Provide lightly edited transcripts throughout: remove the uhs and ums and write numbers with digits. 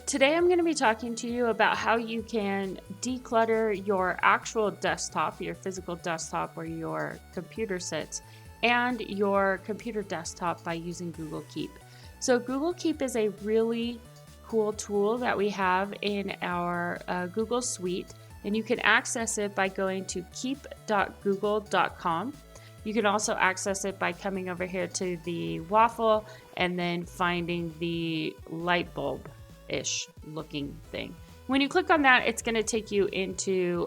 today I'm going to be talking to you about how you can declutter your actual desktop, your physical desktop where your computer sits, and your computer desktop by using Google Keep. So Google Keep is a really cool tool that we have in our Google Suite, and you can access it by going to keep.google.com. You can also access it by coming over here to the waffle and then finding the light bulb-ish looking thing. When you click on that, it's going to take you into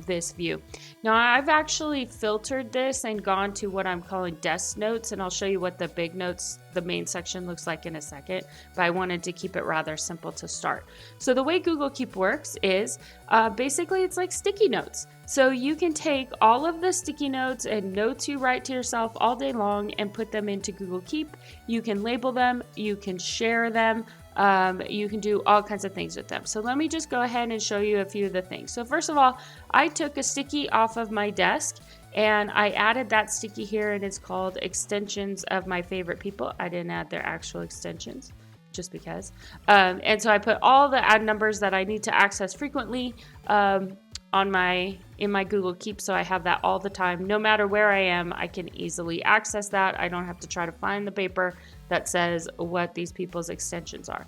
this view. Now, I've actually filtered this and gone to what I'm calling desk notes, and I'll show you what the big notes, the main section, looks like in a second, but I wanted to keep it rather simple to start. So the way Google Keep works is basically it's like sticky notes. So you can take all of the sticky notes and notes you write to yourself all day long and put them into Google Keep. You can label them, you can share them, you can do all kinds of things with them. So let me just go ahead and show you a few of the things. So first of all, I took a sticky off of my desk and I added that sticky here, and it's called extensions of my favorite people. I didn't add their actual extensions just because. And so I put all the ad numbers that I need to access frequently in my Google Keep, so I have that all the time. No matter where I am, I can easily access that. I don't have to try to find the paper that says what these people's extensions are.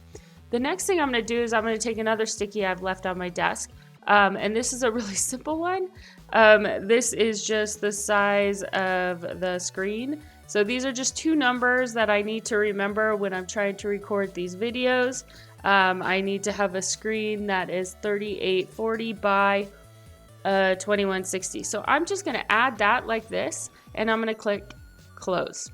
The next thing I'm going to do is I'm going to take another sticky I've left on my desk, and this is a really simple one. This is just the size of the screen. So these are just two numbers that I need to remember when I'm trying to record these videos. I need to have a screen that is 3840 by 2160. So I'm just going to add that like this, and I'm going to click close.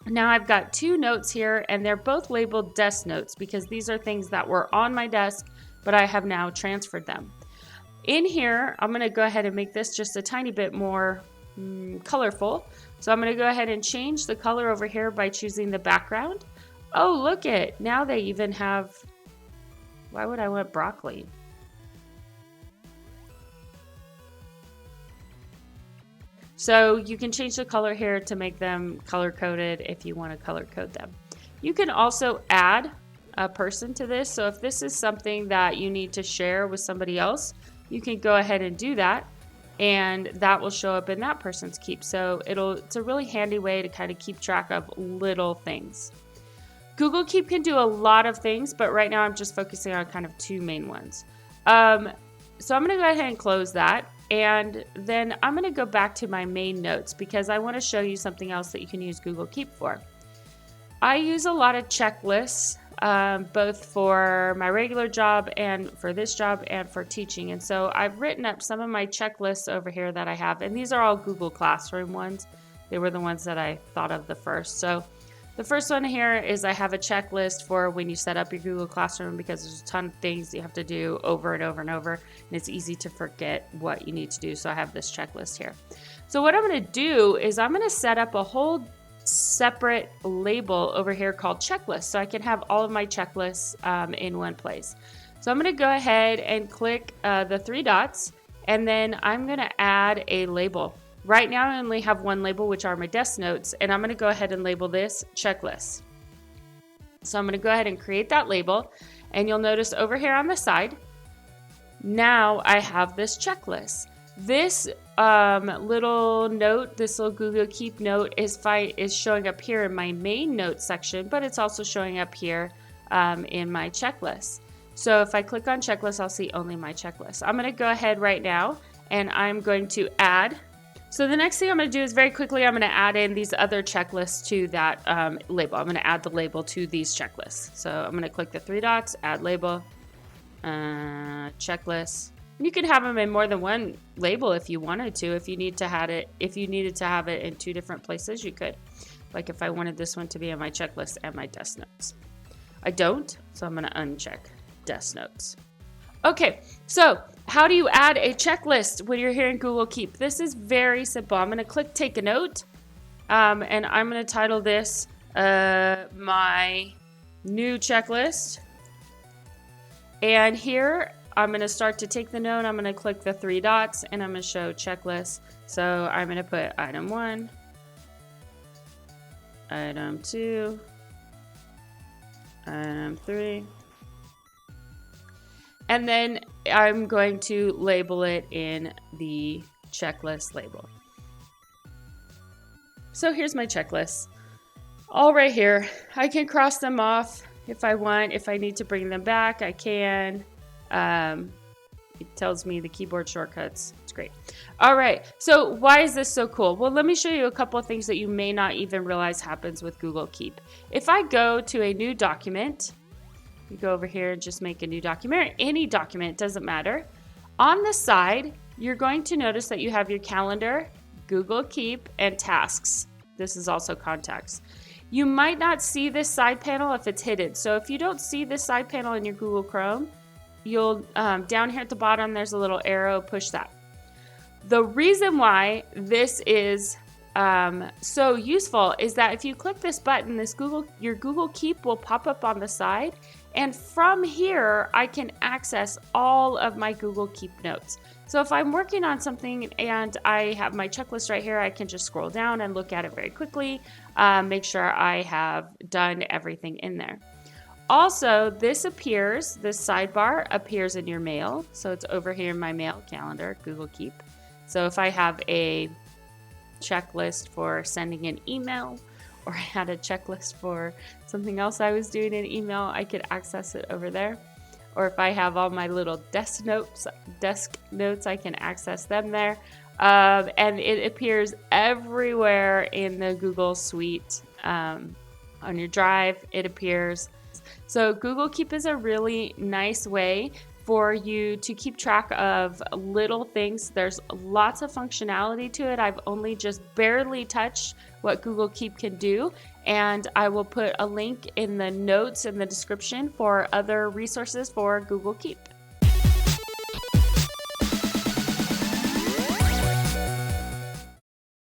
Now I've got two notes here, and they're both labeled desk notes because these are things that were on my desk, but I have now transferred them. In here, I'm going to go ahead and make this just a tiny bit more colorful. So I'm going to go ahead and change the color over here by choosing the background. Oh, look it! Now they even have, why would I want broccoli? So you can change the color here to make them color coded if you want to color code them. You can also add a person to this. So if this is something that you need to share with somebody else, you can go ahead and do that, and that will show up in that person's Keep. So it's a really handy way to kind of keep track of little things. Google Keep can do a lot of things, but right now I'm just focusing on kind of two main ones. So I'm going to go ahead and close that. And then I'm going to go back to my main notes because I want to show you something else that you can use Google Keep for. I use a lot of checklists, both for my regular job and for this job and for teaching. And so I've written up some of my checklists over here that I have, and these are all Google Classroom ones. They were the ones that I thought of the first. So the first one here is I have a checklist for when you set up your Google Classroom because there's a ton of things you have to do over and over and over, and it's easy to forget what you need to do. So I have this checklist here. So what I'm going to do is I'm going to set up a whole separate label over here called checklist, so I can have all of my checklists in one place. So I'm going to go ahead and click the three dots, and then I'm going to add a label. Right now I only have one label, which are my desk notes, and I'm going to go ahead and label this checklist. So I'm going to go ahead and create that label, and you'll notice over here on the side, now I have this checklist. This little note, this little Google Keep note is showing up here in my main notes section, but it's also showing up here in my checklist. So if I click on checklist, I'll see only my checklist. I'm going to go ahead right now, and I'm going to add. So the next thing I'm going to do is very quickly, I'm going to add in these other checklists to that label. I'm going to add the label to these checklists. So I'm going to click the three dots, add label, checklist. You can have them in more than one label if you wanted to. If you needed to have it in two different places, you could. Like if I wanted this one to be in my checklist and my desk notes. I don't, so I'm going to uncheck desk notes. Okay, so how do you add a checklist when you're here in Google Keep? This is very simple. I'm going to click take a note, and I'm going to title this my new checklist. And here I'm going to start to take the note. I'm going to click the three dots, and I'm going to show checklist. So I'm going to put item 1, item 2, item 3, And then I'm going to label it in the checklist label. So here's my checklist. All right here. I can cross them off if I want. If I need to bring them back, I can. It tells me the keyboard shortcuts. It's great. All right. So why is this so cool? Well, let me show you a couple of things that you may not even realize happens with Google Keep. If I go to a new document, you go over here and just make a new document, or any document, doesn't matter. On the side, you're going to notice that you have your calendar, Google Keep, and tasks. This is also contacts. You might not see this side panel if it's hidden. So if you don't see this side panel in your Google Chrome, you'll down here at the bottom, there's a little arrow, push that. The reason why this is so useful is that if you click this button, your Google Keep will pop up on the side. And from here, I can access all of my Google Keep notes. So if I'm working on something and I have my checklist right here, I can just scroll down and look at it very quickly, make sure I have done everything in there. Also, this sidebar appears in your mail. So it's over here in my mail calendar, Google Keep. So if I have a checklist for sending an email, or I had a checklist for something else I was doing in email, I could access it over there. Or if I have all my little desk notes, I can access them there. And it appears everywhere in the Google Suite. On your Drive, it appears. So Google Keep is a really nice way for you to keep track of little things. There's lots of functionality to it. I've only just barely touched what Google Keep can do, and I will put a link in the notes in the description for other resources for Google Keep.